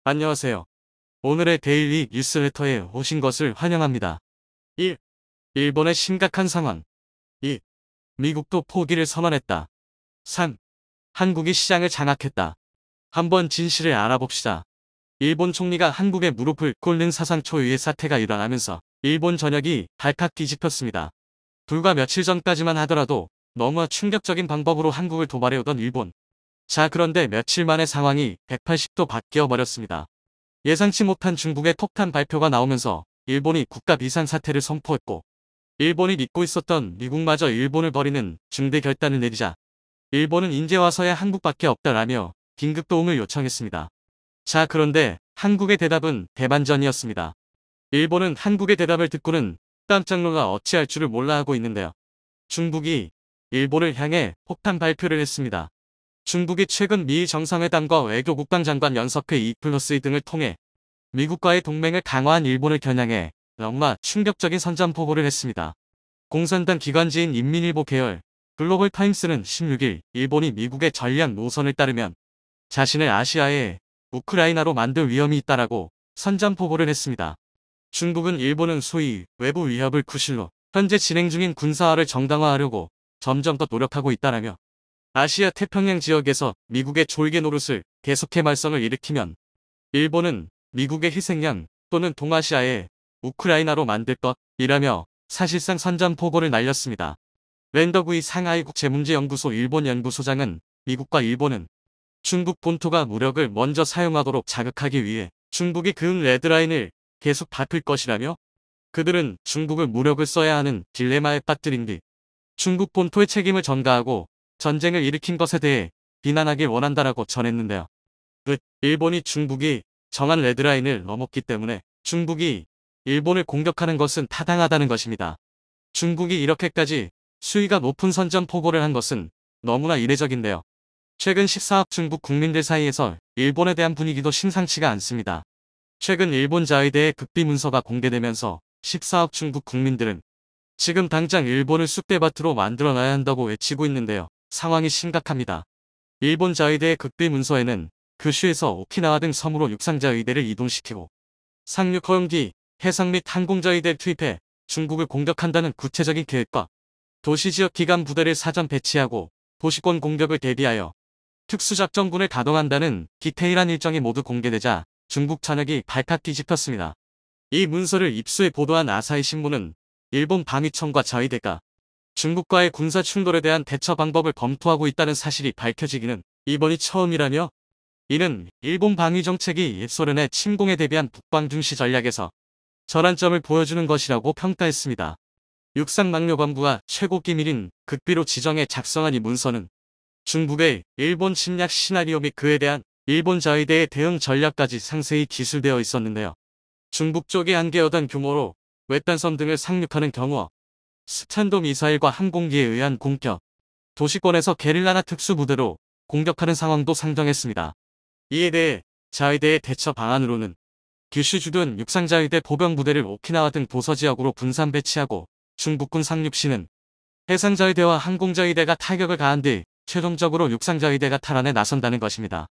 안녕하세요. 오늘의 데일리 뉴스레터에 오신 것을 환영합니다. 1. 일본의 심각한 상황. 2. 미국도 포기를 선언했다. 3. 한국이 시장을 장악했다. 한번 진실을 알아봅시다. 일본 총리가 한국에 무릎을 꿇는 사상 초유의 사태가 일어나면서 일본 전역이 발칵 뒤집혔습니다. 불과 며칠 전까지만 하더라도 너무 충격적인 방법으로 한국을 도발해오던 일본. 자, 그런데 며칠 만에 상황이 180도 바뀌어 버렸습니다. 예상치 못한 중국의 폭탄 발표가 나오면서 일본이 국가 비상사태를 선포했고, 일본이 믿고 있었던 미국마저 일본을 버리는 중대 결단을 내리자 일본은 이제 와서야 한국밖에 없다라며 긴급 도움을 요청했습니다. 자, 그런데 한국의 대답은 대반전이었습니다. 일본은 한국의 대답을 듣고는 깜짝 놀라 어찌할 줄을 몰라 하고 있는데요. 중국이 일본을 향해 폭탄 발표를 했습니다. 중국이 최근 미일 정상회담과 외교 국방장관 연석회 2+2 등을 통해 미국과의 동맹을 강화한 일본을 겨냥해 너무나 충격적인 선전포고를 했습니다. 공산당 기관지인 인민일보 계열 글로벌 타임스는 16일 일본이 미국의 전략 노선을 따르면 자신을 아시아의 우크라이나로 만들 위험이 있다라고 선전포고를 했습니다. 중국은 일본은 소위 외부 위협을 구실로 현재 진행 중인 군사화를 정당화하려고 점점 더 노력하고 있다라며 아시아 태평양 지역에서 미국의 졸개 노릇을 계속해 말썽을 일으키면 일본은 미국의 희생양 또는 동아시아의 우크라이나로 만들 것이라며 사실상 선전포고를 날렸습니다. 랜더구이 상하이 국제문제연구소 일본 연구소장은 미국과 일본은 중국 본토가 무력을 먼저 사용하도록 자극하기 위해 중국이 그은 레드라인을 계속 밟을 것이라며 그들은 중국을 무력을 써야 하는 딜레마에 빠뜨린 뒤 중국 본토의 책임을 전가하고 전쟁을 일으킨 것에 대해 비난하길 원한다라고 전했는데요. 일본이 중국이 정한 레드라인을 넘었기 때문에 중국이 일본을 공격하는 것은 타당하다는 것입니다. 중국이 이렇게까지 수위가 높은 선전포고를 한 것은 너무나 이례적인데요. 최근 14억 중국 국민들 사이에서 일본에 대한 분위기도 심상치가 않습니다. 최근 일본 자위대의 극비 문서가 공개되면서 14억 중국 국민들은 지금 당장 일본을 쑥대밭으로 만들어놔야 한다고 외치고 있는데요. 상황이 심각합니다. 일본 자위대의 극비 문서에는 규슈에서 오키나와 등 섬으로 육상자위대를 이동시키고 상륙 허용기, 해상 및 항공자위대를 투입해 중국을 공격한다는 구체적인 계획과 도시지역 기간 부대를 사전 배치하고 도시권 공격을 대비하여 특수작전군을 가동한다는 디테일한 일정이 모두 공개되자 중국 전역이 발칵 뒤집혔습니다. 이 문서를 입수해 보도한 아사히 신문은 일본 방위청과 자위대가 중국과의 군사 충돌에 대한 대처 방법을 검토하고 있다는 사실이 밝혀지기는 이번이 처음이라며 이는 일본 방위 정책이 옛소련의 침공에 대비한 북방 중시 전략에서 전환점을 보여주는 것이라고 평가했습니다. 육상망료관부가 최고 기밀인 극비로 지정해 작성한 이 문서는 중국의 일본 침략 시나리오 및 그에 대한 일본 자위대의 대응 전략까지 상세히 기술되어 있었는데요. 중국 쪽이 한계여던 규모로 외딴섬 등을 상륙하는 경우 스탄도 미사일과 항공기에 의한 공격, 도시권에서 게릴라나 특수부대로 공격하는 상황도 상정했습니다. 이에 대해 자위대의 대처 방안으로는 규슈 주둔 육상자위대 보병부대를 오키나와 등 도서지역으로 분산 배치하고 중국군 상륙 시는 해상자위대와 항공자위대가 타격을 가한 뒤 최종적으로 육상자위대가 탈환에 나선다는 것입니다.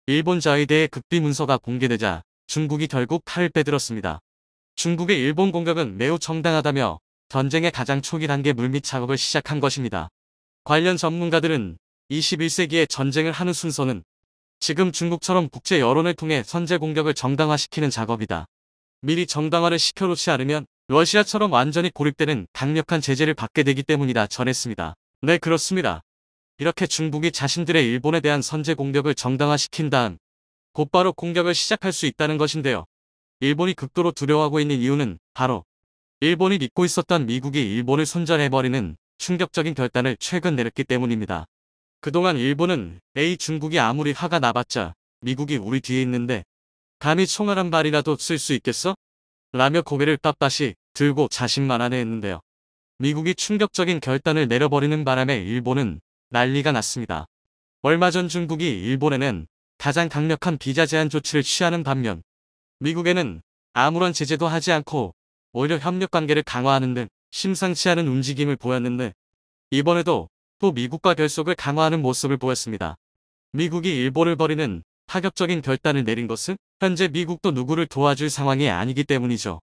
일본 자위대의 극비 문서가 공개되자 중국이 결국 칼을 빼들었습니다. 중국의 일본 공격은 매우 정당하다며 전쟁의 가장 초기 단계 물밑 작업을 시작한 것입니다. 관련 전문가들은 21세기의 전쟁을 하는 순서는 지금 중국처럼 국제 여론을 통해 선제 공격을 정당화시키는 작업이다. 미리 정당화를 시켜놓지 않으면 러시아처럼 완전히 고립되는 강력한 제재를 받게 되기 때문이다 전했습니다. 네, 그렇습니다. 이렇게 중국이 자신들의 일본에 대한 선제 공격을 정당화시킨 다음 곧바로 공격을 시작할 수 있다는 것인데요. 일본이 극도로 두려워하고 있는 이유는 바로 일본이 믿고 있었던 미국이 일본을 손절해버리는 충격적인 결단을 최근 내렸기 때문입니다. 그동안 일본은 중국이 아무리 화가 나봤자 미국이 우리 뒤에 있는데 감히 총알 한 발이라도 쓸 수 있겠어? 라며 고개를 빳빳이 들고 자신만만해 했는데요. 미국이 충격적인 결단을 내려버리는 바람에 일본은 난리가 났습니다. 얼마 전 중국이 일본에는 가장 강력한 비자 제한 조치를 취하는 반면 미국에는 아무런 제재도 하지 않고 오히려 협력관계를 강화하는 등 심상치 않은 움직임을 보였는데 이번에도 또 미국과 결속을 강화하는 모습을 보였습니다. 미국이 일본을 버리는 파격적인 결단을 내린 것은 현재 미국도 누구를 도와줄 상황이 아니기 때문이죠.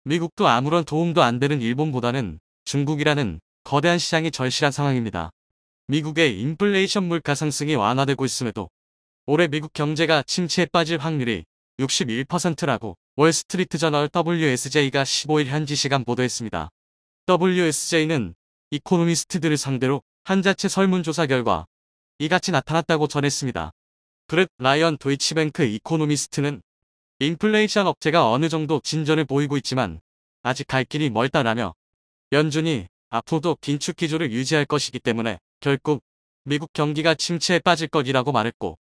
미국도 아무런 도움도 안 되는 일본보다는 중국이라는 거대한 시장이 절실한 상황입니다. 미국의 인플레이션 물가 상승이 완화되고 있음에도 올해 미국 경제가 침체에 빠질 확률이 61%라고 월스트리트 저널 WSJ가 15일 현지 시간 보도했습니다. WSJ는 이코노미스트들을 상대로 한 자체 설문조사 결과 이같이 나타났다고 전했습니다. 브렛 라이언 도이치뱅크 이코노미스트는 인플레이션 억제가 어느 정도 진전을 보이고 있지만 아직 갈 길이 멀다라며 연준이 앞으로도 긴축 기조를 유지할 것이기 때문에 결국 미국 경기가 침체에 빠질 것이라고 말했고,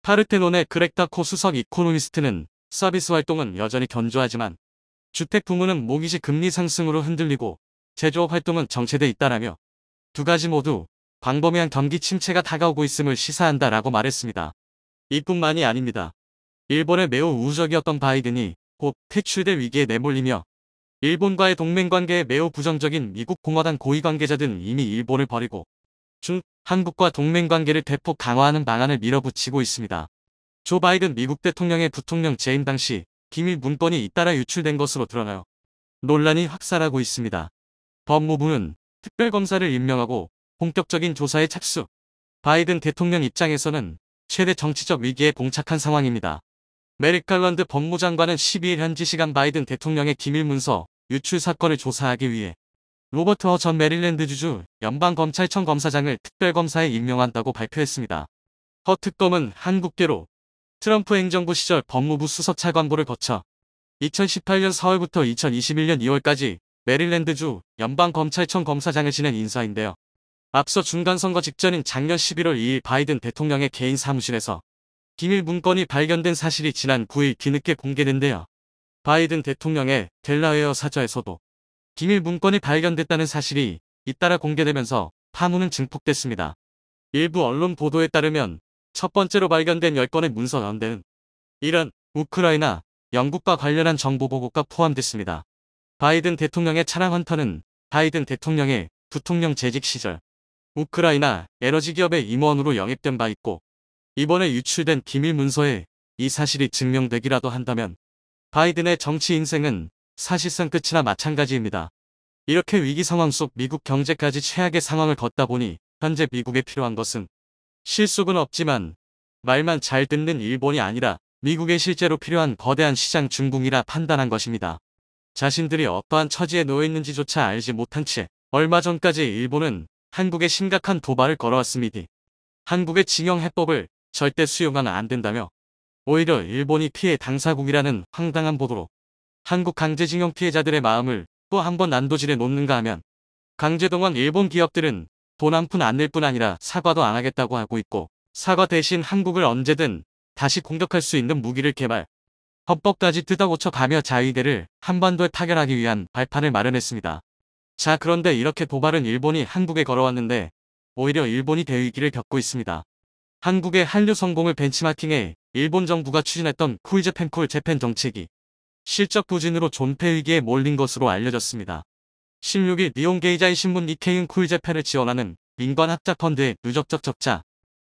파르테논의 그렉다코 수석 이코노미스트는 서비스 활동은 여전히 견조하지만 주택 부문은 모기지 금리 상승으로 흔들리고 제조업 활동은 정체돼 있다라며 두 가지 모두 광범위한 경기 침체가 다가오고 있음을 시사한다라고 말했습니다. 이뿐만이 아닙니다. 일본에 매우 우호적이었던 바이든이 곧 퇴출될 위기에 내몰리며 일본과의 동맹관계에 매우 부정적인 미국 공화당 고위 관계자들은 이미 일본을 버리고 한국과 동맹관계를 대폭 강화하는 방안을 밀어붙이고 있습니다. 조 바이든 미국 대통령의 부통령 재임 당시 기밀 문건이 잇따라 유출된 것으로 드러나요. 논란이 확산하고 있습니다. 법무부는 특별검사를 임명하고 본격적인 조사에 착수. 바이든 대통령 입장에서는 최대 정치적 위기에 봉착한 상황입니다. 메릭 갈런드 법무장관은 12일 현지 시간 바이든 대통령의 기밀문서 유출 사건을 조사하기 위해 로버트 허 전 메릴랜드주주 연방검찰청 검사장을 특별검사에 임명한다고 발표했습니다. 허 특검은 한국계로 트럼프 행정부 시절 법무부 수석차관보를 거쳐 2018년 4월부터 2021년 2월까지 메릴랜드주 연방검찰청 검사장을 지낸 인사인데요. 앞서 중간선거 직전인 작년 11월 2일 바이든 대통령의 개인 사무실에서 기밀 문건이 발견된 사실이 지난 9일 뒤늦게 공개된데요. 바이든 대통령의 델라웨어 사저에서도 기밀 문건이 발견됐다는 사실이 잇따라 공개되면서 파문은 증폭됐습니다. 일부 언론 보도에 따르면 첫 번째로 발견된 10건의 문서 가운데는 이란, 우크라이나, 영국과 관련한 정보 보고가 포함됐습니다. 바이든 대통령의 차량 헌터는 바이든 대통령의 부통령 재직 시절 우크라이나 에너지 기업의 임원으로 영입된 바 있고, 이번에 유출된 기밀 문서에 이 사실이 증명되기라도 한다면 바이든의 정치 인생은 사실상 끝이나 마찬가지입니다. 이렇게 위기 상황 속 미국 경제까지 최악의 상황을 걷다 보니 현재 미국에 필요한 것은 실속은 없지만 말만 잘 듣는 일본이 아니라 미국에 실제로 필요한 거대한 시장 중국이라 판단한 것입니다. 자신들이 어떠한 처지에 놓여 있는지조차 알지 못한 채 얼마 전까지 일본은 한국에 심각한 도발을 걸어왔습니다. 한국의 징용 해법을 절대 수용하면 안 된다며 오히려 일본이 피해 당사국이라는 황당한 보도로 한국 강제징용 피해자들의 마음을 또 한 번 난도질에 놓는가 하면 강제동원 일본 기업들은 돈 한 푼 안 낼 뿐 아니라 사과도 안 하겠다고 하고 있고, 사과 대신 한국을 언제든 다시 공격할 수 있는 무기를 개발, 헌법까지 뜯어고쳐 가며 자위대를 한반도에 타결하기 위한 발판을 마련했습니다. 자, 그런데 이렇게 도발은 일본이 한국에 걸어왔는데 오히려 일본이 대위기를 겪고 있습니다. 한국의 한류 성공을 벤치마킹해 일본 정부가 추진했던 쿨재팬 쿨재팬 정책이 실적 부진으로 존폐 위기에 몰린 것으로 알려졌습니다. 16일 니혼게이자이 신문 니케이는 쿨재팬을 지원하는 민관 학자 펀드의 누적적 적자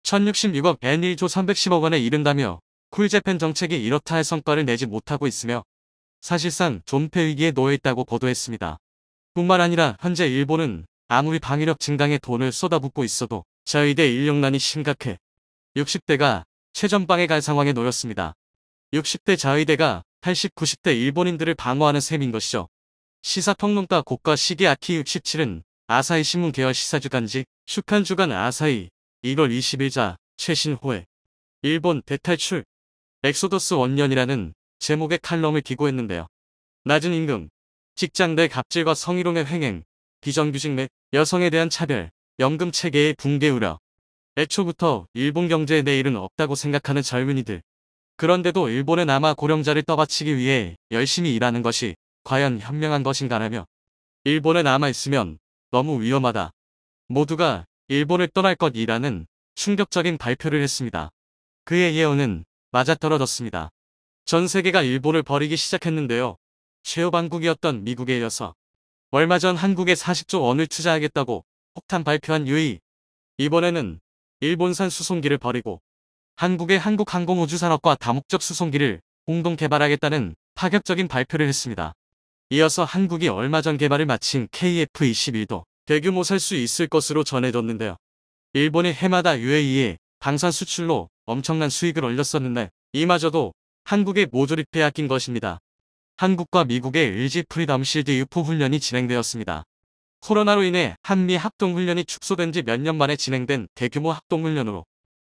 1066억 엔 1조 310억 원에 이른다며 쿨재팬 정책이 이렇다 할 성과를 내지 못하고 있으며 사실상 존폐 위기에 놓여 있다고 보도했습니다. 뿐만 아니라 현재 일본은 아무리 방위력 증강에 돈을 쏟아붓고 있어도 자위대 인력난이 심각해 60대가 최전방에 갈 상황에 놓였습니다. 60대 자위대가 80, 90대 일본인들을 방어하는 셈인 것이죠. 시사평론가 고가 시게아키 67은 아사히 신문 계열 시사주간지 슈칸주간 아사히 1월 20일자 최신호에 일본 대탈출 엑소더스 원년이라는 제목의 칼럼을 기고했는데요. 낮은 임금, 직장 내 갑질과 성희롱의 횡행, 비정규직 및 여성에 대한 차별, 연금 체계의 붕괴 우려. 애초부터 일본 경제에 내일은 없다고 생각하는 젊은이들. 그런데도 일본에 남아 고령자를 떠받치기 위해 열심히 일하는 것이 과연 현명한 것인가라며 일본에 남아있으면 너무 위험하다. 모두가 일본을 떠날 것이라는 충격적인 발표를 했습니다. 그의 예언은 맞아떨어졌습니다. 전 세계가 일본을 버리기 시작했는데요. 최후방국이었던 미국에 이어서 얼마 전 한국에 40조 원을 투자하겠다고 폭탄 발표한 유이. 이번에는 일본산 수송기를 버리고 한국의 한국항공우주산업과 다목적 수송기를 공동 개발하겠다는 파격적인 발표를 했습니다. 이어서 한국이 얼마 전 개발을 마친 KF-21도 대규모 살 수 있을 것으로 전해졌는데요. 일본이 해마다 UAE에 방산 수출로 엄청난 수익을 올렸었는데 이마저도 한국에 모조리 빼앗긴 것입니다. 한국과 미국의 LG 프리덤 실드 유포 훈련이 진행되었습니다. 코로나로 인해 한미 합동훈련이 축소된 지 몇 년 만에 진행된 대규모 합동훈련으로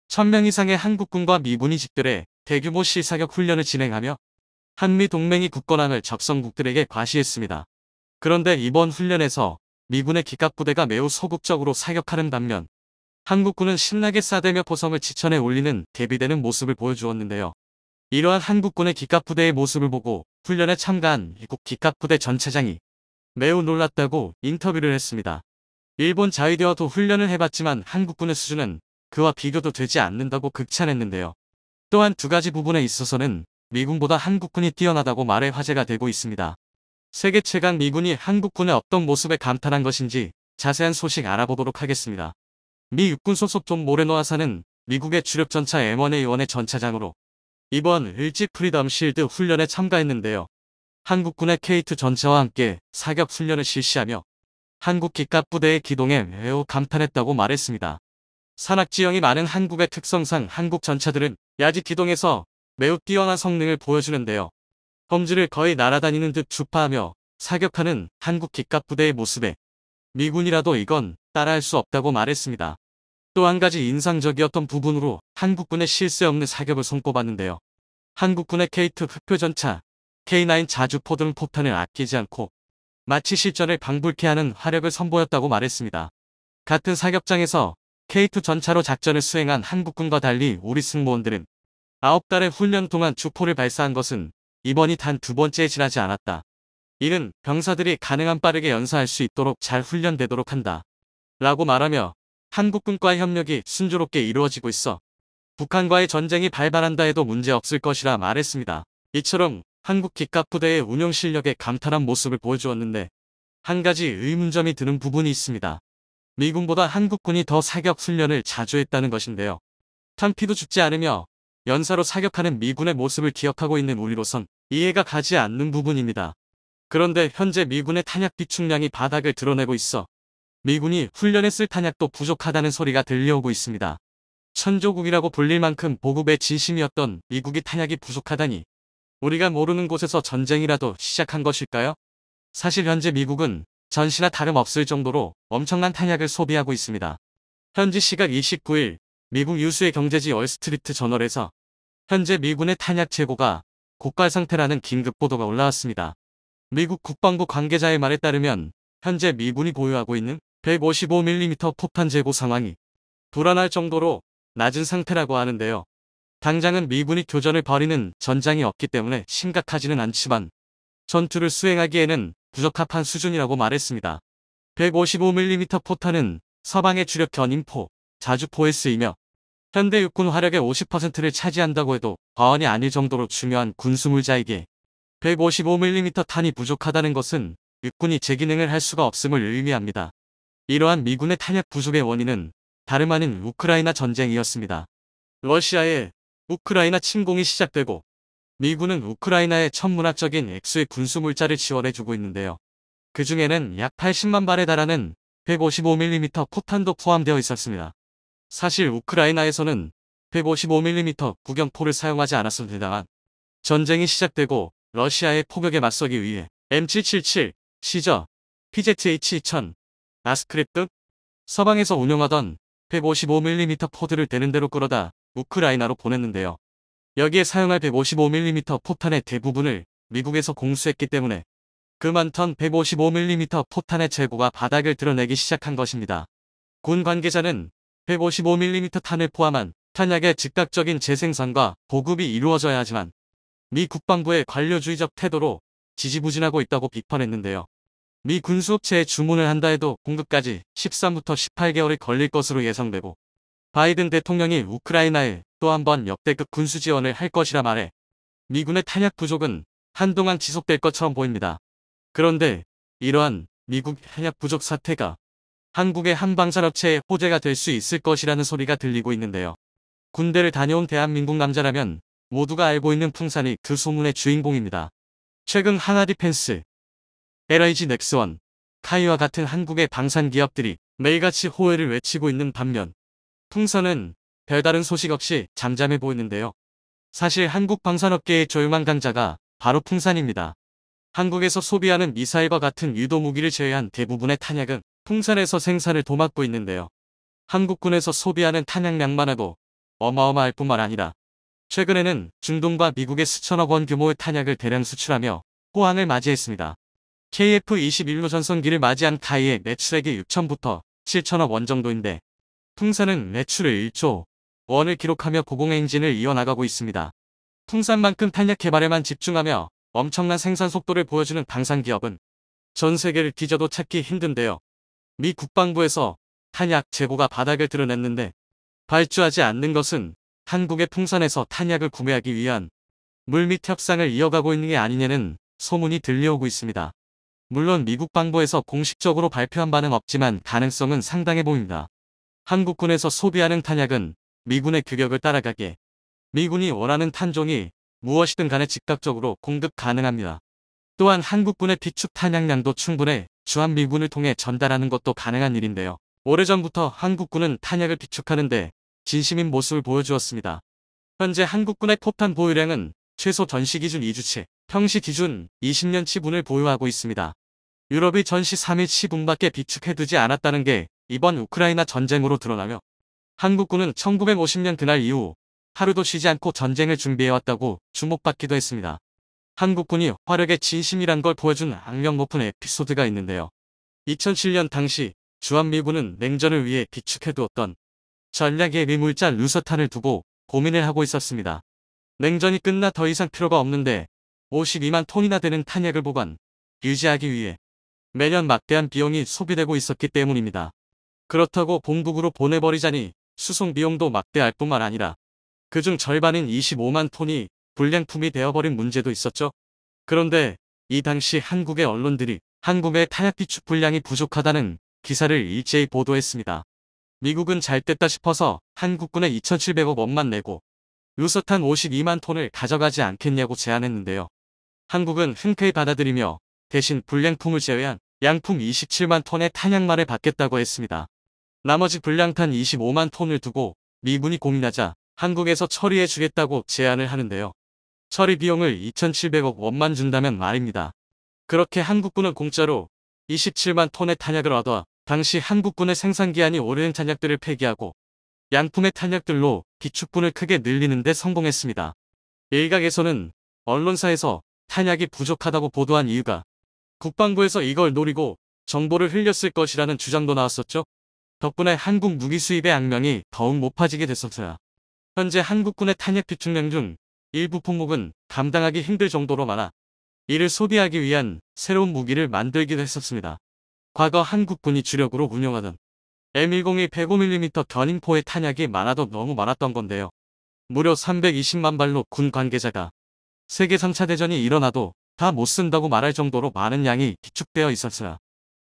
1000명 이상의 한국군과 미군이 집결해 대규모 실사격 훈련을 진행하며 한미 동맹이 굳건함을 적성국들에게 과시했습니다. 그런데 이번 훈련에서 미군의 기갑부대가 매우 소극적으로 사격하는 반면 한국군은 신나게 싸대며 포성을 지천에 올리는 대비되는 모습을 보여주었는데요. 이러한 한국군의 기갑부대의 모습을 보고 훈련에 참가한 미국 기갑부대 전차장이 매우 놀랐다고 인터뷰를 했습니다. 일본 자위대와도 훈련을 해봤지만 한국군의 수준은 그와 비교도 되지 않는다고 극찬했는데요. 또한 두 가지 부분에 있어서는 미군보다 한국군이 뛰어나다고 말해 화제가 되고 있습니다. 세계 최강 미군이 한국군의 어떤 모습에 감탄한 것인지 자세한 소식 알아보도록 하겠습니다. 미 육군 소속 존 모레노 하사는 미국의 주력 전차 M1A1의 전차장으로 이번 LG 프리덤 실드 훈련에 참가했는데요. 한국군의 K2 전차와 함께 사격 훈련을 실시하며 한국 기갑부대의 기동에 매우 감탄했다고 말했습니다. 산악지형이 많은 한국의 특성상 한국 전차들은 야지 기동에서 매우 뛰어난 성능을 보여주는데요. 험지를 거의 날아다니는 듯 주파하며 사격하는 한국 기갑부대의 모습에 미군이라도 이건 따라할 수 없다고 말했습니다. 또 한 가지 인상적이었던 부분으로 한국군의 쉴 새 없는 사격을 손꼽았는데요. 한국군의 K2 흑표전차, K9 자주포 등 폭탄을 아끼지 않고 마치 실전을 방불케 하는 화력을 선보였다고 말했습니다. 같은 사격장에서 K2 전차로 작전을 수행한 한국군과 달리 우리 승무원들은 9달의 훈련 동안 주포를 발사한 것은 이번이 단 2번째에 지나지 않았다. 이는 병사들이 가능한 빠르게 연사할 수 있도록 잘 훈련되도록 한다. 라고 말하며 한국군과의 협력이 순조롭게 이루어지고 있어 북한과의 전쟁이 발발한다 해도 문제없을 것이라 말했습니다. 이처럼 한국 기갑부대의 운용 실력에 감탄한 모습을 보여주었는데 한 가지 의문점이 드는 부분이 있습니다. 미군보다 한국군이 더 사격 훈련을 자주 했다는 것인데요. 탄피도 죽지 않으며 연사로 사격하는 미군의 모습을 기억하고 있는 우리로선 이해가 가지 않는 부분입니다. 그런데 현재 미군의 탄약 비축량이 바닥을 드러내고 있어 미군이 훈련에 쓸 탄약도 부족하다는 소리가 들려오고 있습니다. 천조국이라고 불릴 만큼 보급에 진심이었던 미국이 탄약이 부족하다니 우리가 모르는 곳에서 전쟁이라도 시작한 것일까요? 사실 현재 미국은 전시나 다름없을 정도로 엄청난 탄약을 소비하고 있습니다. 현지 시각 29일 미국 유수의 경제지 월스트리트 저널에서 현재 미군의 탄약 재고가 고갈 상태라는 긴급 보도가 올라왔습니다. 미국 국방부 관계자의 말에 따르면 현재 미군이 보유하고 있는 155mm 폭탄 재고 상황이 불안할 정도로 낮은 상태라고 하는데요. 당장은 미군이 교전을 벌이는 전장이 없기 때문에 심각하지는 않지만 전투를 수행하기에는 부적합한 수준이라고 말했습니다. 155mm 포탄은 서방의 주력 견인포, 자주포에 쓰이며 현대 육군 화력의 50%를 차지한다고 해도 과언이 아닐 정도로 중요한 군수물자이기에 155mm 탄이 부족하다는 것은 육군이 제 기능을 할 수가 없음을 의미합니다. 이러한 미군의 탄약 부족의 원인은 다름 아닌 우크라이나 전쟁이었습니다. 러시아의 우크라이나 침공이 시작되고 미군은 우크라이나에 천문학적인 액수의 군수물자를 지원해주고 있는데요. 그 중에는 약 80만 발에 달하는 155mm 포탄도 포함되어 있었습니다. 사실 우크라이나에서는 155mm 구경포를 사용하지 않았어도 되다만 전쟁이 시작되고 러시아의 포격에 맞서기 위해 M777, 시저, PZH-2000, 나스크랩 등 서방에서 운용하던 155mm 포드를 되는 대로 끌어다 우크라이나로 보냈는데요. 여기에 사용할 155mm 포탄의 대부분을 미국에서 공수했기 때문에 그 많던 155mm 포탄의 재고가 바닥을 드러내기 시작한 것입니다. 군 관계자는 155mm 탄을 포함한 탄약의 즉각적인 재생산과 보급이 이루어져야 하지만 미 국방부의 관료주의적 태도로 지지부진하고 있다고 비판했는데요. 미 군수업체에 주문을 한다 해도 공급까지 13부터 18개월이 걸릴 것으로 예상되고 바이든 대통령이 우크라이나에 또 한 번 역대급 군수 지원을 할 것이라 말해 미군의 탄약 부족은 한동안 지속될 것처럼 보입니다. 그런데 이러한 미국 탄약 부족 사태가 한국의 항방산업체에 호재가 될 수 있을 것이라는 소리가 들리고 있는데요. 군대를 다녀온 대한민국 남자라면 모두가 알고 있는 풍산이 그 소문의 주인공입니다. 최근 하나디펜스, LIG 넥스원, 카이와 같은 한국의 방산 기업들이 매일같이 호의를 외치고 있는 반면 풍선은 별다른 소식 없이 잠잠해 보이는데요. 사실 한국 방산업계의 조용한 강자가 바로 풍산입니다. 한국에서 소비하는 미사일과 같은 유도 무기를 제외한 대부분의 탄약은 풍산에서 생산을 도맡고 있는데요. 한국군에서 소비하는 탄약량만 해도 어마어마할 뿐만 아니라 최근에는 중동과 미국에 수천억 원 규모의 탄약을 대량 수출하며 호황을 맞이했습니다. KF-21로 전성기를 맞이한 카이의 매출액이 6천부터 7천억 원 정도인데 풍산은 매출을 1조 원을 기록하며 고공행진을 이어나가고 있습니다. 풍산만큼 탄약 개발에만 집중하며 엄청난 생산 속도를 보여주는 방산기업은 전 세계를 뒤져도 찾기 힘든데요. 미 국방부에서 탄약 재고가 바닥을 드러냈는데 발주하지 않는 것은 한국의 풍산에서 탄약을 구매하기 위한 물밑 협상을 이어가고 있는 게 아니냐는 소문이 들려오고 있습니다. 물론 미국 방부에서 공식적으로 발표한 바는 없지만 가능성은 상당해 보입니다. 한국군에서 소비하는 탄약은 미군의 규격을 따라가기에 미군이 원하는 탄종이 무엇이든 간에 즉각적으로 공급 가능합니다. 또한 한국군의 비축 탄약량도 충분해 주한미군을 통해 전달하는 것도 가능한 일인데요. 오래전부터 한국군은 탄약을 비축하는데 진심인 모습을 보여주었습니다. 현재 한국군의 포탄 보유량은 최소 전시 기준 2주치, 평시 기준 20년치 분을 보유하고 있습니다. 유럽이 전시 3일치 분밖에 비축해두지 않았다는 게 이번 우크라이나 전쟁으로 드러나며 한국군은 1950년 그날 이후 하루도 쉬지 않고 전쟁을 준비해왔다고 주목받기도 했습니다. 한국군이 화력의 진심이란 걸 보여준 악명 높은 에피소드가 있는데요. 2007년 당시 주한미군은 냉전을 위해 비축해두었던 전략의 미물자 루서탄을 두고 고민을 하고 있었습니다. 냉전이 끝나 더 이상 필요가 없는데 52만 톤이나 되는 탄약을 보관, 유지하기 위해 매년 막대한 비용이 소비되고 있었기 때문입니다. 그렇다고 본국으로 보내버리자니 수송 비용도 막대할 뿐만 아니라 그중 절반인 25만 톤이 불량품이 되어버린 문제도 있었죠. 그런데 이 당시 한국의 언론들이 한국의 탄약 비축 분량이 부족하다는 기사를 일제히 보도했습니다. 미국은 잘 됐다 싶어서 한국군에 2,700억 원만 내고 루서탄 52만 톤을 가져가지 않겠냐고 제안했는데요. 한국은 흔쾌히 받아들이며 대신 불량품을 제외한 양품 27만 톤의 탄약만을 받겠다고 했습니다. 나머지 불량탄 25만 톤을 두고 미군이 고민하자 한국에서 처리해 주겠다고 제안을 하는데요. 처리 비용을 2,700억 원만 준다면 말입니다. 그렇게 한국군은 공짜로 27만 톤의 탄약을 얻어 당시 한국군의 생산기한이 오래된 탄약들을 폐기하고 양품의 탄약들로 비축분을 크게 늘리는 데 성공했습니다. 일각에서는 언론사에서 탄약이 부족하다고 보도한 이유가 국방부에서 이걸 노리고 정보를 흘렸을 것이라는 주장도 나왔었죠. 덕분에 한국 무기 수입의 악명이 더욱 높아지게 됐었어요. 현재 한국군의 탄약 비축량 중 일부 품목은 감당하기 힘들 정도로 많아 이를 소비하기 위한 새로운 무기를 만들기도 했었습니다. 과거 한국군이 주력으로 운용하던 M101 105mm 견인포의 탄약이 많아도 너무 많았던 건데요. 무려 320만 발로 군 관계자가 세계 3차 대전이 일어나도 다 못 쓴다고 말할 정도로 많은 양이 비축되어 있었어요.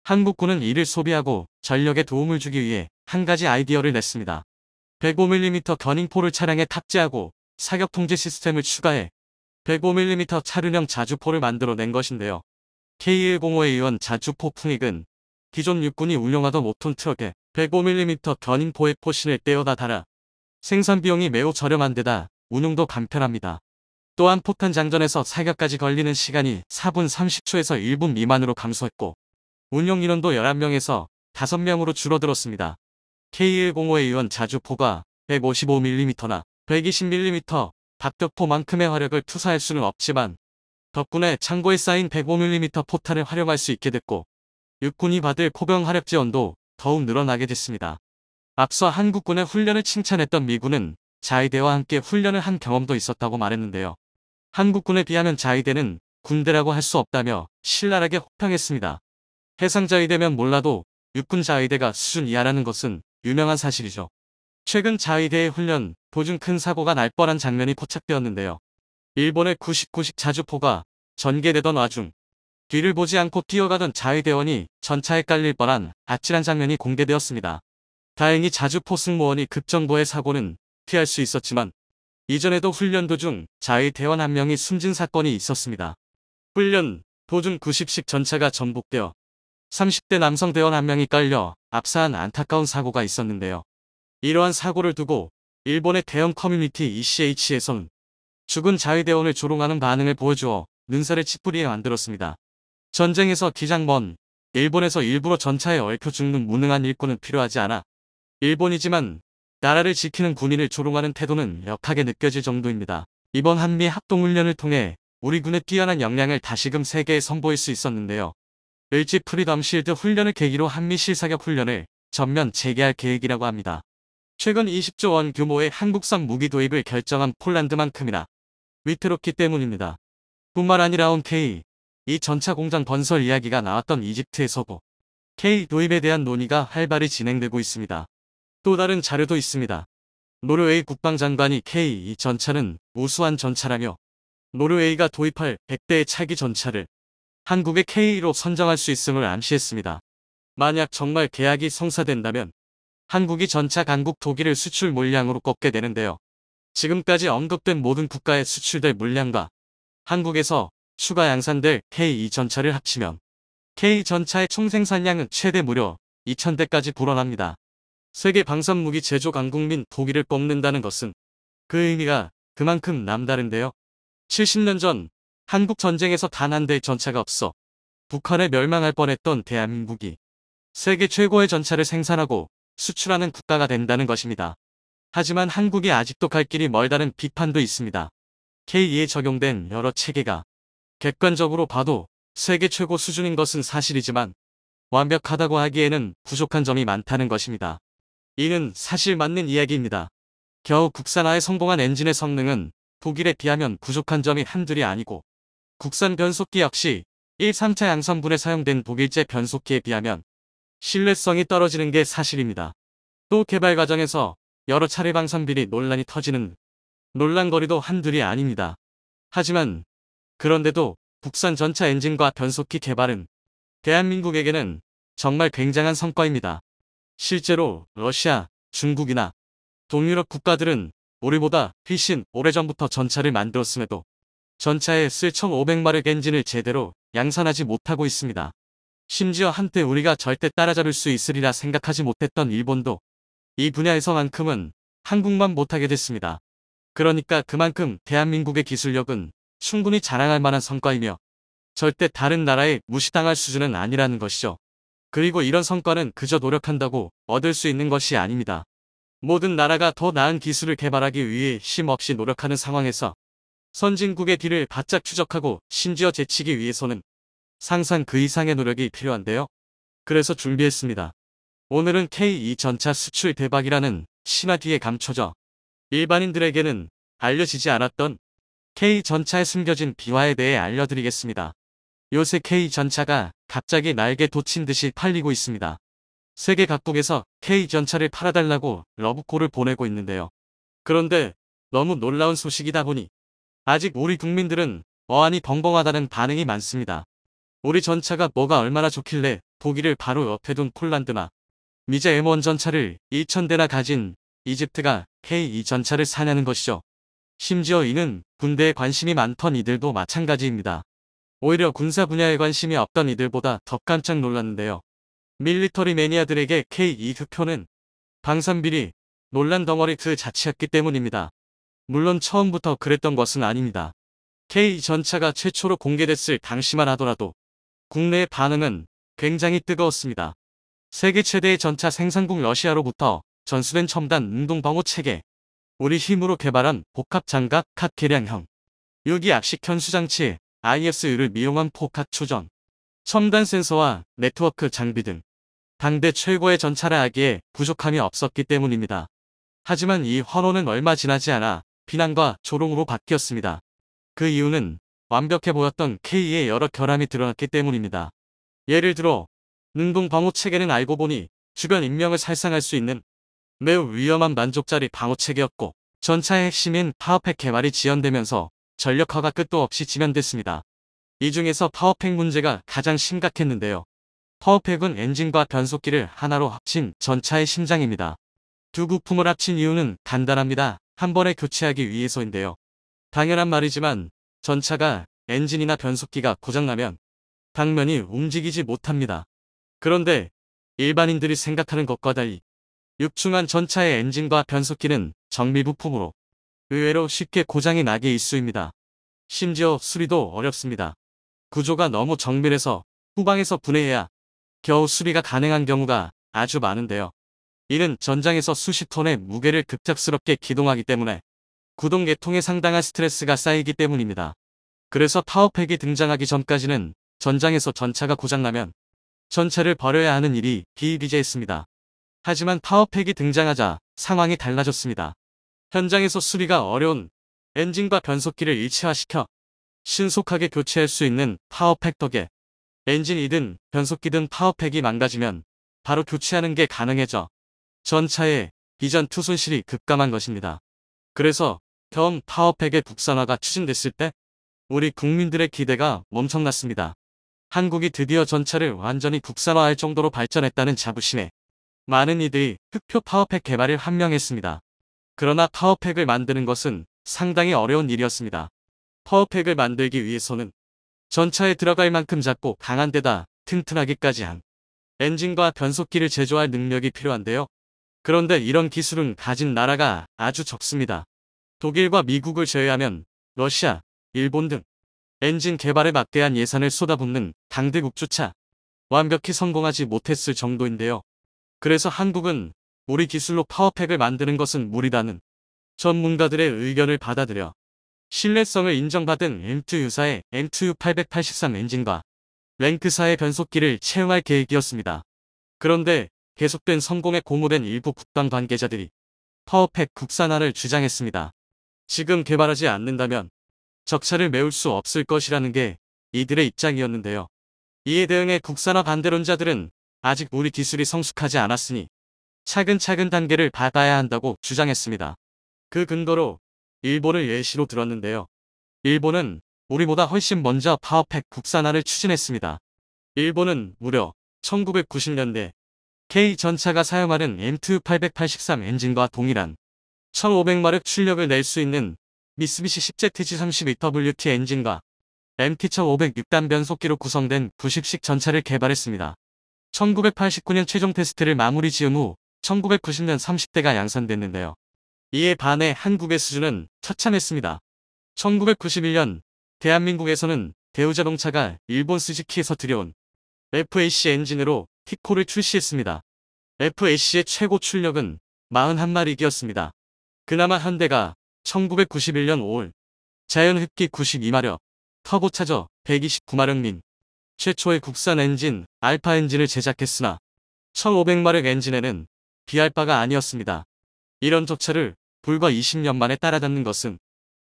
한국군은 이를 소비하고 전력에 도움을 주기 위해 한 가지 아이디어를 냈습니다. 105mm 견인포를 차량에 탑재하고 사격 통제 시스템을 추가해 105mm 차륜형 자주포를 만들어낸 것인데요. K105에 의한 자주포 풍익은 기존 육군이 운용하던 5톤 트럭에 105mm 견인포의 포신을 떼어다 달아 생산 비용이 매우 저렴한 데다 운용도 간편합니다. 또한 포탄 장전에서 사격까지 걸리는 시간이 4분 30초에서 1분 미만으로 감소했고 운용 인원도 11명에서 5명으로 줄어들었습니다. K105에 의한 자주포가 155mm나 120mm 박격포만큼의 화력을 투사할 수는 없지만 덕분에 창고에 쌓인 105mm 포탄을 활용할 수 있게 됐고 육군이 받을 포병 화력 지원도 더욱 늘어나게 됐습니다. 앞서 한국군의 훈련을 칭찬했던 미군은 자위대와 함께 훈련을 한 경험도 있었다고 말했는데요. 한국군에 비하면 자위대는 군대라고 할 수 없다며 신랄하게 혹평했습니다. 해상자위대면 몰라도 육군 자위대가 수준 이하라는 것은 유명한 사실이죠. 최근 자위대의 훈련 도중 큰 사고가 날 뻔한 장면이 포착되었는데요. 일본의 99식 자주포가 전개되던 와중 뒤를 보지 않고 뛰어가던 자위대원이 전차에 깔릴 뻔한 아찔한 장면이 공개되었습니다. 다행히 자주포 승무원이 급정거의 사고는 피할 수 있었지만 이전에도 훈련 도중 자위 대원 한 명이 숨진 사건이 있었습니다. 훈련 도중 90식 전차가 전복되어 30대 남성 대원 한 명이 깔려 압사한 안타까운 사고가 있었는데요. 이러한 사고를 두고 일본의 대형 커뮤니티 ECH에서는 죽은 자위대원을 조롱하는 반응을 보여주어 눈살을 찌푸리게 만들었습니다. 전쟁에서 기장 먼 일본에서 일부러 전차에 얽혀 죽는 무능한 일꾼은 필요하지 않아. 일본이지만 나라를 지키는 군인을 조롱하는 태도는 역하게 느껴질 정도입니다. 이번 한미 합동훈련을 통해 우리 군의 뛰어난 역량을 다시금 세계에 선보일 수 있었는데요. 을지 프리덤 실드 훈련을 계기로 한미 실사격 훈련을 전면 재개할 계획이라고 합니다. 최근 20조 원 규모의 한국산 무기 도입을 결정한 폴란드만큼이나 위태롭기 때문입니다. 뿐만 아니라 K 이 전차 공장 건설 이야기가 나왔던 이집트에서도 K 도입에 대한 논의가 활발히 진행되고 있습니다. 또 다른 자료도 있습니다. 노르웨이 국방장관이 K 이 전차는 우수한 전차라며 노르웨이가 도입할 100대의 차기 전차를 한국의 K로 선정할 수 있음을 암시했습니다. 만약 정말 계약이 성사된다면 한국이 전차 강국 독일을 수출 물량으로 꺾게 되는데요. 지금까지 언급된 모든 국가에 수출될 물량과 한국에서 추가 양산될 K2 전차를 합치면 K 전차의 총 생산량은 최대 무려 2000대까지 불어납니다. 세계 방산무기 제조 강국민 독일을 꺾는다는 것은 그 의미가 그만큼 남다른데요. 70년 전 한국 전쟁에서 단 한 대의 전차가 없어 북한에 멸망할 뻔했던 대한민국이 세계 최고의 전차를 생산하고 수출하는 국가가 된다는 것입니다. 하지만 한국이 아직도 갈 길이 멀다는 비판도 있습니다. K2에 적용된 여러 체계가 객관적으로 봐도 세계 최고 수준인 것은 사실이지만 완벽하다고 하기에는 부족한 점이 많다는 것입니다. 이는 사실 맞는 이야기입니다. 겨우 국산화에 성공한 엔진의 성능은 독일에 비하면 부족한 점이 한둘이 아니고 국산 변속기 역시 1, 3차 양산분에 사용된 독일제 변속기에 비하면 신뢰성이 떨어지는 게 사실입니다. 또 개발 과정에서 여러 차례 방산비리 논란이 터지는 논란거리도 한둘이 아닙니다. 하지만 그런데도 국산 전차 엔진과 변속기 개발은 대한민국에게는 정말 굉장한 성과입니다. 실제로 러시아, 중국이나 동유럽 국가들은 우리보다 훨씬 오래전부터 전차를 만들었음에도 전차에 쓸 1500마력 엔진을 제대로 양산하지 못하고 있습니다. 심지어 한때 우리가 절대 따라잡을 수 있으리라 생각하지 못했던 일본도 이 분야에서만큼은 한국만 못하게 됐습니다. 그러니까 그만큼 대한민국의 기술력은 충분히 자랑할 만한 성과이며 절대 다른 나라에 무시당할 수준은 아니라는 것이죠. 그리고 이런 성과는 그저 노력한다고 얻을 수 있는 것이 아닙니다. 모든 나라가 더 나은 기술을 개발하기 위해 쉼없이 노력하는 상황에서 선진국의 뒤를 바짝 추적하고 심지어 제치기 위해서는 상상 그 이상의 노력이 필요한데요. 그래서 준비했습니다. 오늘은 K2 전차 수출 대박이라는 신화 뒤에 감춰져 일반인들에게는 알려지지 않았던 K 전차에 숨겨진 비화에 대해 알려드리겠습니다. 요새 K 전차가 갑자기 날개 돋친 듯이 팔리고 있습니다. 세계 각국에서 K 전차를 팔아달라고 러브콜을 보내고 있는데요. 그런데 너무 놀라운 소식이다 보니 아직 우리 국민들은 어안이 벙벙하다는 반응이 많습니다. 우리 전차가 뭐가 얼마나 좋길래 독일을 바로 옆에 둔 폴란드나 미제 M1 전차를 1000대나 가진 이집트가 K2 전차를 사냐는 것이죠. 심지어 이는 군대에 관심이 많던 이들도 마찬가지입니다. 오히려 군사 분야에 관심이 없던 이들보다 더 깜짝 놀랐는데요. 밀리터리 매니아들에게 K2 흑표는 방산비리, 논란 덩어리 그 자체였기 때문입니다. 물론 처음부터 그랬던 것은 아닙니다. K 전차가 최초로 공개됐을 당시만 하더라도 국내의 반응은 굉장히 뜨거웠습니다. 세계 최대의 전차 생산국 러시아로부터 전수된 첨단 운동방호 체계, 우리 힘으로 개발한 복합 장갑 kat 개량형, 유기 압식 현수장치 IS를 미용한 포kat 초전, 첨단 센서와 네트워크 장비 등 당대 최고의 전차라 하기에 부족함이 없었기 때문입니다. 하지만 이 환호는 얼마 지나지 않아 비난과 조롱으로 바뀌었습니다. 그 이유는 완벽해 보였던 K의 여러 결함이 드러났기 때문입니다. 예를 들어 능동 방호 체계는 알고 보니 주변 인명을 살상할 수 있는 매우 위험한 만족자리 방호 체계였고 전차의 핵심인 파워팩 개발이 지연되면서 전력화가 끝도 없이 지연됐습니다. 이 중에서 파워팩 문제가 가장 심각했는데요. 파워팩은 엔진과 변속기를 하나로 합친 전차의 심장입니다. 두 부품을 합친 이유는 간단합니다. 한 번에 교체하기 위해서인데요. 당연한 말이지만 전차가 엔진이나 변속기가 고장나면 당면이 움직이지 못합니다. 그런데 일반인들이 생각하는 것과 달리 육중한 전차의 엔진과 변속기는 정밀 부품으로 의외로 쉽게 고장이 나게 일쑤입니다. 심지어 수리도 어렵습니다. 구조가 너무 정밀해서 후방에서 분해해야 겨우 수리가 가능한 경우가 아주 많은데요. 이는 전장에서 수십 톤의 무게를 급작스럽게 기동하기 때문에 구동 계통에 상당한 스트레스가 쌓이기 때문입니다. 그래서 파워팩이 등장하기 전까지는 전장에서 전차가 고장나면 전차를 버려야 하는 일이 비일비재했습니다. 하지만 파워팩이 등장하자 상황이 달라졌습니다. 현장에서 수리가 어려운 엔진과 변속기를 일체화시켜 신속하게 교체할 수 있는 파워팩 덕에 엔진이든 변속기든 파워팩이 망가지면 바로 교체하는 게 가능해져 전차의 이전 투 손실이 급감한 것입니다. 그래서 처음 파워팩의 국산화가 추진됐을 때 우리 국민들의 기대가 엄청났습니다. 한국이 드디어 전차를 완전히 국산화할 정도로 발전했다는 자부심에 많은 이들이 흑표 파워팩 개발을 함명했습니다. 그러나 파워팩을 만드는 것은 상당히 어려운 일이었습니다. 파워팩을 만들기 위해서는 전차에 들어갈 만큼 작고 강한 데다 튼튼하기까지 한 엔진과 변속기를 제조할 능력이 필요한데요. 그런데 이런 기술은 가진 나라가 아주 적습니다. 독일과 미국을 제외하면 러시아, 일본 등 엔진 개발에 막대한 예산을 쏟아붓는 강대국조차 완벽히 성공하지 못했을 정도인데요. 그래서 한국은 우리 기술로 파워팩을 만드는 것은 무리다는 전문가들의 의견을 받아들여 신뢰성을 인정받은 M2 유사의 M2U883 엔진과 랭크사의 변속기를 채용할 계획이었습니다. 그런데 계속된 성공에 고무된 일부 국방 관계자들이 파워팩 국산화를 주장했습니다. 지금 개발하지 않는다면 적차를 메울 수 없을 것이라는 게 이들의 입장이었는데요. 이에 대응해 국산화 반대론자들은 아직 우리 기술이 성숙하지 않았으니 차근차근 단계를 밟아야 한다고 주장했습니다. 그 근거로 일본을 예시로 들었는데요. 일본은 우리보다 훨씬 먼저 파워팩 국산화를 추진했습니다. 일본은 무려 1990년대 K 전차가 사용하는 M2 883 엔진과 동일한 1500마력 출력을 낼 수 있는 미쓰비시 10ZG32WT 엔진과 MT-1506단 변속기로 구성된 90식 전차를 개발했습니다. 1989년 최종 테스트를 마무리 지은 후 1990년 30대가 양산됐는데요. 이에 반해 한국의 수준은 처참했습니다. 1991년 대한민국에서는 대우자동차가 일본 스즈키에서 들여온 FAC 엔진으로 티코를 출시했습니다. FAC의 최고 출력은 41마력이었습니다. 그나마 현대가 1991년 5월 자연흡기 92마력, 터보차저 129마력 민 최초의 국산 엔진 알파 엔진을 제작했으나 1500마력 엔진에는 비알바가 아니었습니다. 이런 적차를 불과 20년 만에 따라잡는 것은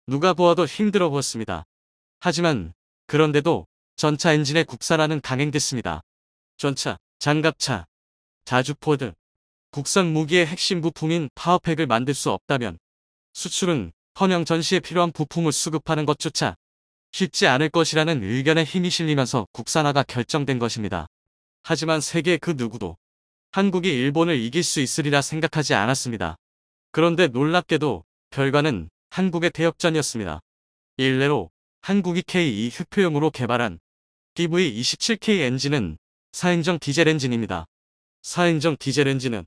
누가 보아도 힘들어 보였습니다. 하지만 그런데도 전차 엔진의 국산화는 강행됐습니다. 전차, 장갑차, 자주포 등 국산 무기의 핵심 부품인 파워팩을 만들 수 없다면 수출은 헌영 전시에 필요한 부품을 수급하는 것조차 쉽지 않을 것이라는 의견에 힘이 실리면서 국산화가 결정된 것입니다. 하지만 세계 그 누구도 한국이 일본을 이길 수 있으리라 생각하지 않았습니다. 그런데 놀랍게도 결과는 한국의 대역전이었습니다. 일례로 한국이 K2 흑표용으로 개발한 DV27K 엔진은 4인정 디젤 엔진입니다. 4인정 디젤 엔진은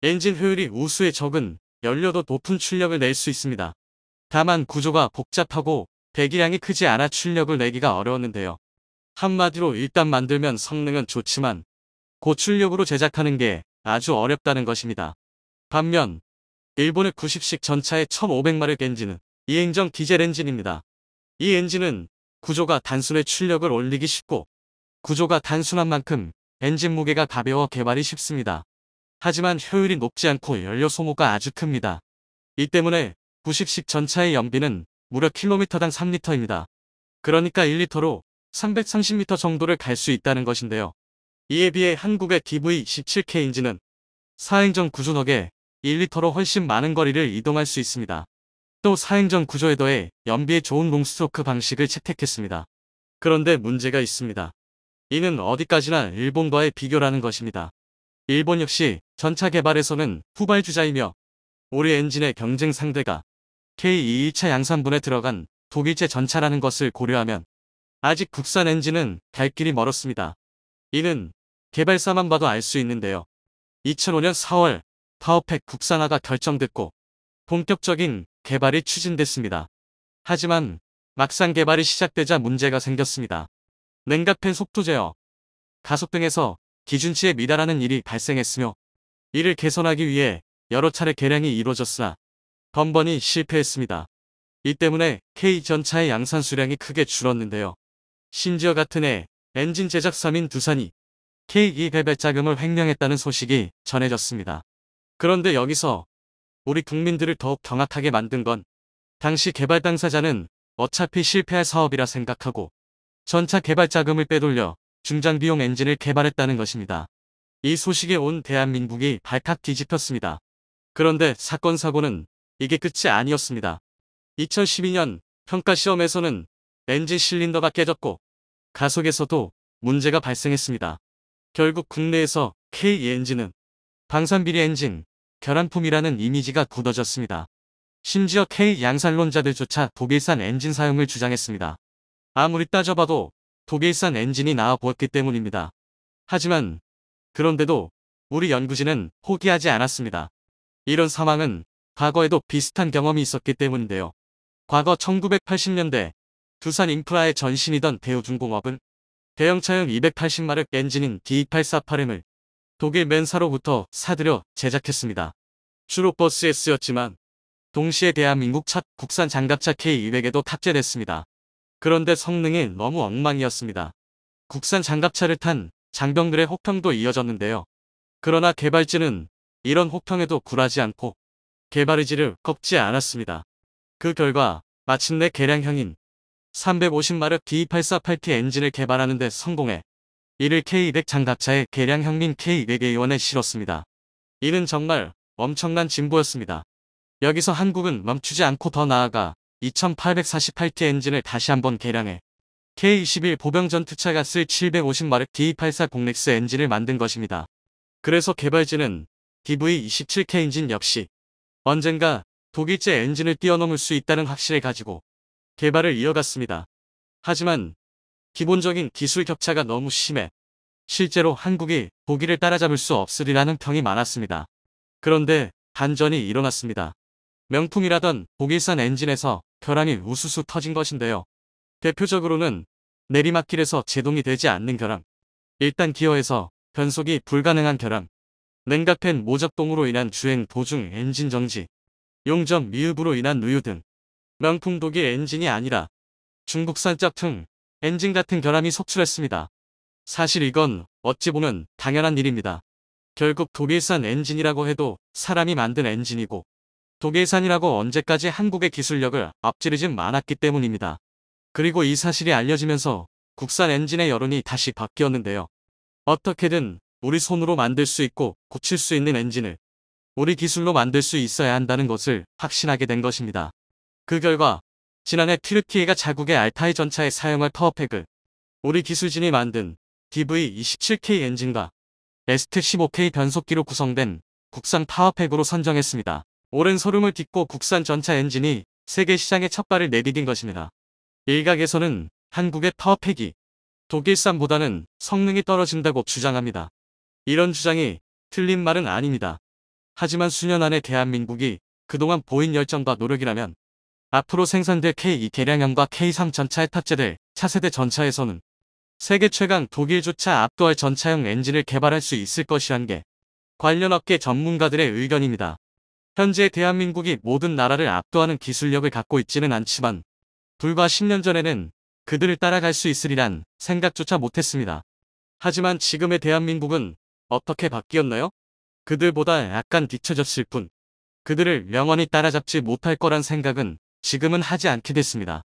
엔진 효율이 우수에 적은 연료도 높은 출력을 낼 수 있습니다. 다만 구조가 복잡하고 배기량이 크지 않아 출력을 내기가 어려웠는데요. 한마디로 일단 만들면 성능은 좋지만 고출력으로 제작하는 게 아주 어렵다는 것입니다. 반면 일본의 90식 전차의 1500마력 엔진은 2인정 디젤 엔진입니다. 이 엔진은 구조가 단순해 출력을 올리기 쉽고 구조가 단순한 만큼 엔진 무게가 가벼워 개발이 쉽습니다. 하지만 효율이 높지 않고 연료 소모가 아주 큽니다. 이 때문에 90식 전차의 연비는 무려 킬로미터당 3리터입니다. 그러니까 1리터로 330m 정도를 갈 수 있다는 것인데요. 이에 비해 한국의 DV17K 엔진은 4행정 구조 덕에 1리터로 훨씬 많은 거리를 이동할 수 있습니다. 또 4행정 구조에 더해 연비에 좋은 롱스트로크 방식을 채택했습니다. 그런데 문제가 있습니다. 이는 어디까지나 일본과의 비교라는 것입니다. 일본 역시 전차 개발에서는 후발주자이며 우리 엔진의 경쟁 상대가 K21차 양산분에 들어간 독일제 전차라는 것을 고려하면 아직 국산 엔진은 갈 길이 멀었습니다. 이는 개발사만 봐도 알 수 있는데요. 2005년 4월 파워팩 국산화가 결정됐고 본격적인 개발이 추진됐습니다. 하지만 막상 개발이 시작되자 문제가 생겼습니다. 냉각팬 속도 제어, 가속 등에서 기준치에 미달하는 일이 발생했으며 이를 개선하기 위해 여러 차례 개량이 이루어졌으나 번번이 실패했습니다. 이 때문에 K 전차의 양산 수량이 크게 줄었는데요. 심지어 같은 해 엔진 제작사인 두산이 K2 개발 자금을 횡령했다는 소식이 전해졌습니다. 그런데 여기서 우리 국민들을 더욱 경악하게 만든 건 당시 개발 당사자는 어차피 실패할 사업이라 생각하고 전차 개발 자금을 빼돌려 중장비용 엔진을 개발했다는 것입니다. 이 소식에 온 대한민국이 발칵 뒤집혔습니다. 그런데 사건 사고는 이게 끝이 아니었습니다. 2012년 평가시험에서는 엔진 실린더가 깨졌고 가속에서도 문제가 발생했습니다. 결국 국내에서 K 엔진은 방산비리 엔진, 결함품이라는 이미지가 굳어졌습니다. 심지어 K 양산론자들조차 독일산 엔진 사용을 주장했습니다. 아무리 따져봐도 독일산 엔진이 나와 보였기 때문입니다. 하지만 그런데도 우리 연구진은 포기하지 않았습니다. 이런 상황은 과거에도 비슷한 경험이 있었기 때문인데요. 과거 1980년대 두산 인프라의 전신이던 대우중공업은 대형차용 280마력 엔진인 D848M을 독일 맨사로부터 사들여 제작했습니다. 주로 버스에 쓰였지만 동시에 대한민국 첫 국산 장갑차 K200에도 탑재됐습니다. 그런데 성능이 너무 엉망이었습니다. 국산 장갑차를 탄 장병들의 혹평도 이어졌는데요. 그러나 개발진은 이런 혹평에도 굴하지 않고 개발 의지를 꺾지 않았습니다. 그 결과 마침내 개량형인 350마력 D848T 엔진을 개발하는 데 성공해 이를 K200 장갑차의 개량형인 K200A1에 실었습니다. 이는 정말 엄청난 진보였습니다. 여기서 한국은 멈추지 않고 더 나아가 2848T 엔진을 다시 한번 개량해 K21 보병전투차가 쓸 750마력 D840 넥스 엔진을 만든 것입니다. 그래서 개발진은 DV27K 엔진 역시 언젠가 독일제 엔진을 뛰어넘을 수 있다는 확신을 가지고 개발을 이어갔습니다. 하지만 기본적인 기술 격차가 너무 심해 실제로 한국이 독일을 따라잡을 수 없으리라는 평이 많았습니다. 그런데 반전이 일어났습니다. 명품이라던 독일산 엔진에서 결함이 우수수 터진 것인데요. 대표적으로는 내리막길에서 제동이 되지 않는 결함, 1단 기어에서 변속이 불가능한 결함, 냉각팬 모작동으로 인한 주행 도중 엔진 정지, 용접 미흡으로 인한 누유 등 명품 독일 엔진이 아니라 중국산 짝퉁 엔진 같은 결함이 속출했습니다. 사실 이건 어찌 보면 당연한 일입니다. 결국 독일산 엔진이라고 해도 사람이 만든 엔진이고 독일산이라고 언제까지 한국의 기술력을 앞지르진 않았기 때문입니다. 그리고 이 사실이 알려지면서 국산 엔진의 여론이 다시 바뀌었는데요. 어떻게든 우리 손으로 만들 수 있고 고칠 수 있는 엔진을 우리 기술로 만들 수 있어야 한다는 것을 확신하게 된 것입니다. 그 결과 지난해 튀르키예가 자국의 알타이 전차에 사용할 파워팩을 우리 기술진이 만든 DV27K 엔진과 ST15K 변속기로 구성된 국산 파워팩으로 선정했습니다. 오랜 소름을 딛고 국산 전차 엔진이 세계 시장에 첫 발을 내디딘 것입니다. 일각에서는 한국의 파워팩이 독일산보다는 성능이 떨어진다고 주장합니다. 이런 주장이 틀린 말은 아닙니다. 하지만 수년 안에 대한민국이 그동안 보인 열정과 노력이라면 앞으로 생산될 K2 개량형과 K3 전차에 탑재될 차세대 전차에서는 세계 최강 독일조차 압도할 전차형 엔진을 개발할 수 있을 것이란 게 관련 업계 전문가들의 의견입니다. 현재 대한민국이 모든 나라를 압도하는 기술력을 갖고 있지는 않지만 불과 10년 전에는 그들을 따라갈 수 있으리란 생각조차 못했습니다. 하지만 지금의 대한민국은 어떻게 바뀌었나요? 그들보다 약간 뒤처졌을 뿐 그들을 영원히 따라잡지 못할 거란 생각은 지금은 하지 않게 됐습니다.